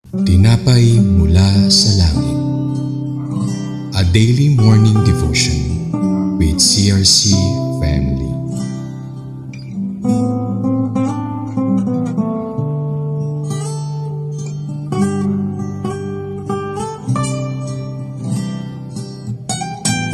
Tinapay mula sa langit. A daily morning devotion with CRC Family.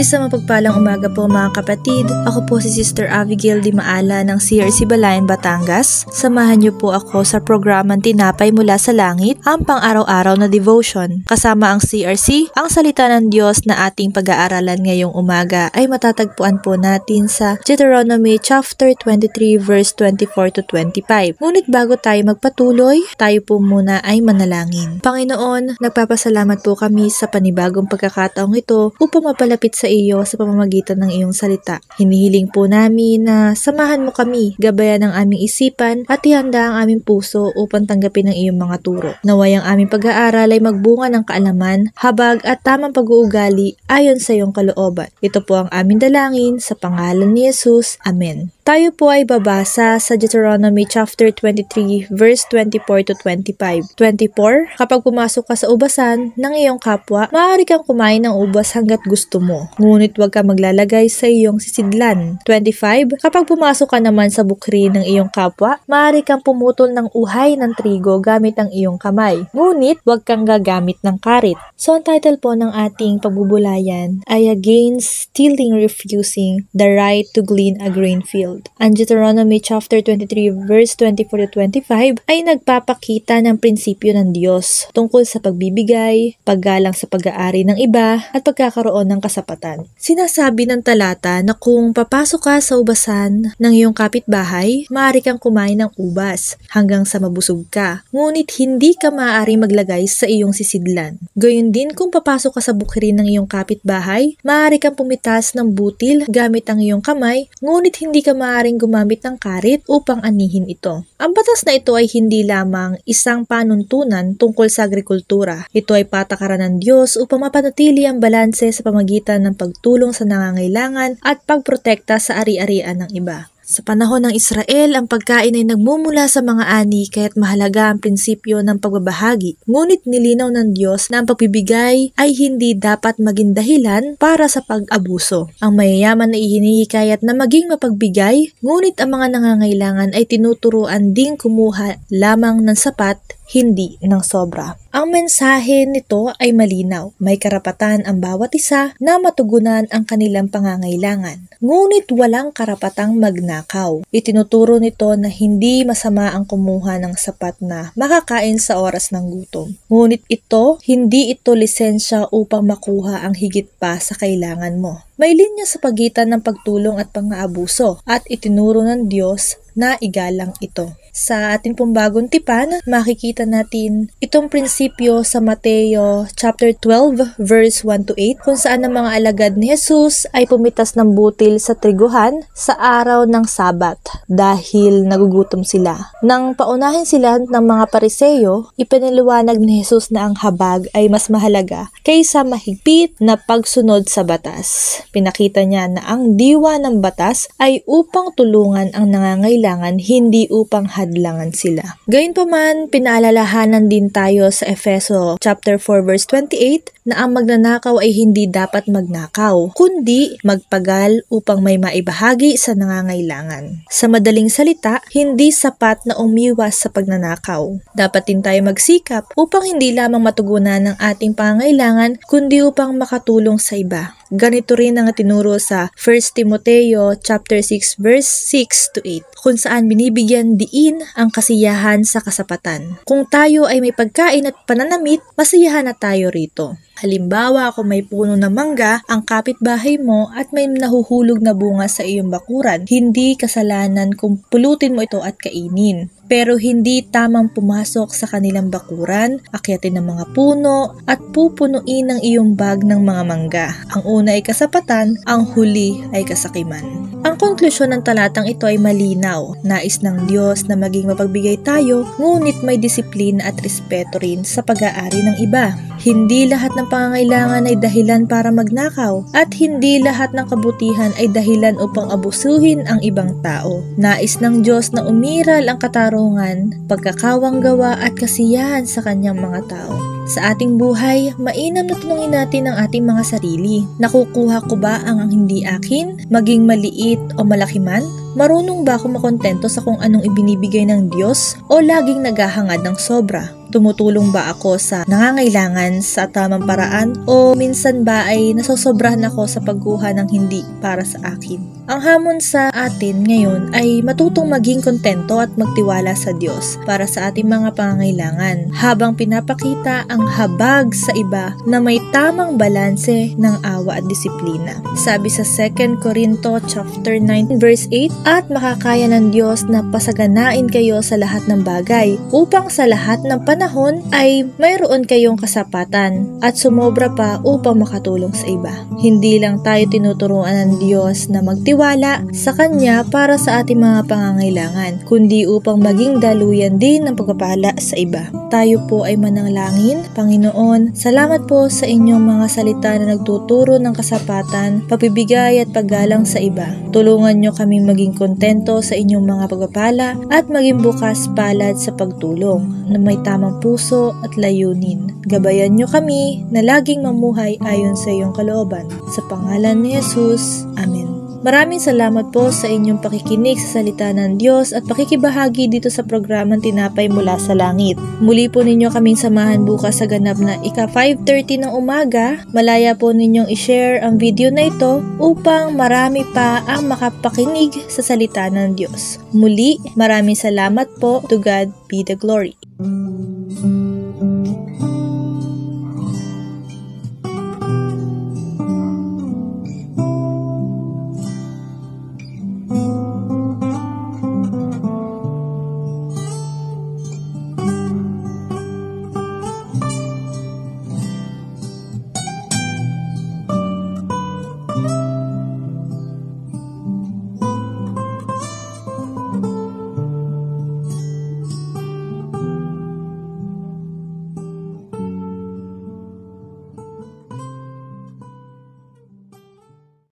Isang mapagpalang umaga po mga kapatid. Ako po si Sister Abigail Di Maala ng CRC Balayan, Batangas. Samahan niyo po ako sa programang Tinapay mula sa Langit, ang pang-araw-araw na devotion. Kasama ang CRC, ang salita ng Diyos na ating pag-aaralan ngayong umaga ay matatagpuan po natin sa Deuteronomy chapter 23 verse 24 to 25. Ngunit bago tayo magpatuloy, tayo po muna ay manalangin. Panginoon, nagpapasalamat po kami sa panibagong pagkakataong ito upang mapalapit sa iyo sa pamamagitan ng iyong salita. Hinihiling po namin na samahan mo kami, gabayan ang aming isipan at ihanda ang aming puso upang tanggapin ang iyong mga turo. Naway ang aming pag-aaral ay magbunga ng kaalaman, habag at tamang pag-uugali ayon sa iyong kalooban. Ito po ang aming dalangin sa pangalan ni Jesus. Amen. Tayo po ay babasa sa Deuteronomy chapter 23 verse 24 to 25. 24. Kapag pumasok ka sa ubasan ng iyong kapwa, maaari kang kumain ng ubas hanggat gusto mo. Ngunit huwag ka maglalagay sa iyong sisidlan. 25. Kapag pumasok ka naman sa bukri ng iyong kapwa, maaari kang pumutol ng uhay ng trigo gamit ang iyong kamay. Ngunit huwag kang gagamit ng karit. So ang title po ng ating pagbubulayan ay Against Stealing, Refusing the Right to Glean a Grain Field. Ang Deuteronomy chapter 23 verse 24 to 25 ay nagpapakita ng prinsipyo ng Diyos tungkol sa pagbibigay, paggalang sa pag-aari ng iba at pagkakaroon ng kasapatan. Sinasabi ng talata na kung papasok ka sa ubasan ng iyong kapitbahay, maaari kang kumain ng ubas hanggang sa mabusog ka. Ngunit hindi ka maaaring maglagay sa iyong sisidlan. Gayon din kung papasok ka sa bukri ng iyong kapitbahay, maaari kang pumitas ng butil gamit ang iyong kamay, ngunit hindi ka maaaring gumamit ng karit upang anihin ito. Ang batas na ito ay hindi lamang isang panuntunan tungkol sa agrikultura. Ito ay patakaran ng Diyos upang mapanatili ang balanse sa pamamagitan ng pagtulong sa nangangailangan at pagprotekta sa ari-arian ng iba. Sa panahon ng Israel, ang pagkain ay nagmumula sa mga ani kaya't mahalaga ang prinsipyo ng pagbabahagi. Ngunit nilinaw ng Diyos na ang pagbibigay ay hindi dapat maging dahilan para sa pag-abuso. Ang mayayaman ay hinihikayat na maging mapagbigay, ngunit ang mga nangangailangan ay tinuturuan ding kumuha lamang ng sapat, hindi ng sobra. Ang mensahe nito ay malinaw. May karapatan ang bawat isa na matugunan ang kanilang pangangailangan. Ngunit walang karapatang magnakaw. Itinuturo nito na hindi masama ang kumuha ng sapat na makakain sa oras ng gutom. Ngunit hindi ito lisensya upang makuha ang higit pa sa kailangan mo. May linya sa pagitan ng pagtulong at pang-aabuso at itinuro ng Diyos na igalang ito. Sa ating pong bagong tipan, makikita natin itong prinsipyo sa Mateo chapter 12 verse 1 to 8 kung saan ang mga alagad ni Jesus ay pumitas ng butil sa triguhan sa araw ng Sabat dahil nagugutom sila. Nang paunahin sila ng mga Pariseyo, ipinaliwanag ni Jesus na ang habag ay mas mahalaga kaysa mahigpit na pagsunod sa batas. Pinakita niya na ang diwa ng batas ay upang tulungan ang nangangailangan, hindi upang hadlangan sila. Gayunpaman, pinaalalahanan din tayo sa Efeso chapter 4 verse 28 na ang magnanakaw ay hindi dapat magnakaw, kundi magpagal upang may maibahagi sa nangangailangan. Sa madaling salita, hindi sapat na umiwas sa pagnanakaw. Dapat din tayo magsikap upang hindi lamang matugunan ang ating pangangailangan, kundi upang makatulong sa iba. Ganito rin ang tinuro sa 1 Timoteo chapter 6 verse 6 to 8 kung saan binibigyan diin ang kasiyahan sa kasapatan. Kung tayo ay may pagkain at pananamit, masiyahan na tayo rito. Halimbawa, kung may puno ng mangga ang kapitbahay mo at may nahuhulog na bunga sa iyong bakuran, hindi kasalanan kung pulutin mo ito at kainin. Pero hindi tamang pumasok sa kanilang bakuran, akyatin ng mga puno at pupunuin ang iyong bag ng mga mangga. Ang una ay kasapatan, ang huli ay kasakiman. Ang konklusyon ng talatang ito ay malinaw. Nais ng Diyos na maging mapagbigay tayo, ngunit may disiplina at respeto rin sa pag-aari ng iba. Hindi lahat ng pangangailangan ay dahilan para magnakaw at hindi lahat ng kabutihan ay dahilan upang abusuhin ang ibang tao. Nais ng Diyos na umiral ang katarungan, pagkakawanggawa at kasiyahan sa kanyang mga tao. Sa ating buhay, mainam na tanungin natin ang ating mga sarili. Nakukuha ko ba ang hindi akin? Maging maliit o malaki man? Marunong ba ako makontento sa kung anong ibinibigay ng Diyos o laging naghahangad ng sobra? Tumutulong ba ako sa nangangailangan sa tamang paraan o minsan ba ay nasosobrahan ako sa pagkuha ng hindi para sa akin? Ang hamon sa atin ngayon ay matutong maging kontento at magtiwala sa Diyos para sa ating mga pangangailangan habang pinapakita ang habag sa iba na may tamang balanse ng awa at disiplina. Sabi sa 2 Corinto chapter 9 verse 8, at makakaya ng Diyos na pasaganain kayo sa lahat ng bagay upang sa lahat ng panahon ay mayroon kayong kasapatan at sumobra pa upang makatulong sa iba. Hindi lang tayo tinuturuan ng Diyos na magtiwala sa Kanya para sa ating mga pangangailangan, kundi upang maging daluyan din ng pagpapala sa iba. Tayo po ay manalangin. Panginoon, salamat po sa inyong mga salita na nagtuturo ng kasapatan, pagbibigay at paggalang sa iba. Tulungan niyo kami maging kontento sa inyong mga pagpapala at maging bukas palad sa pagtulong na may tamang puso at layunin. Gabayan niyo kami na laging mamuhay ayon sa iyong kalooban. Sa pangalan ni Jesus. Amen. Maraming salamat po sa inyong pakikinig sa salita ng Diyos at pakikibahagi dito sa programang Tinapay Mula sa Langit. Muli po ninyo kaming samahan bukas sa ganap na ika 5:30 ng umaga. Malaya po ninyong i-share ang video na ito upang marami pa ang makapakinig sa salita ng Diyos. Muli, maraming salamat po. To God be the glory. Thank you.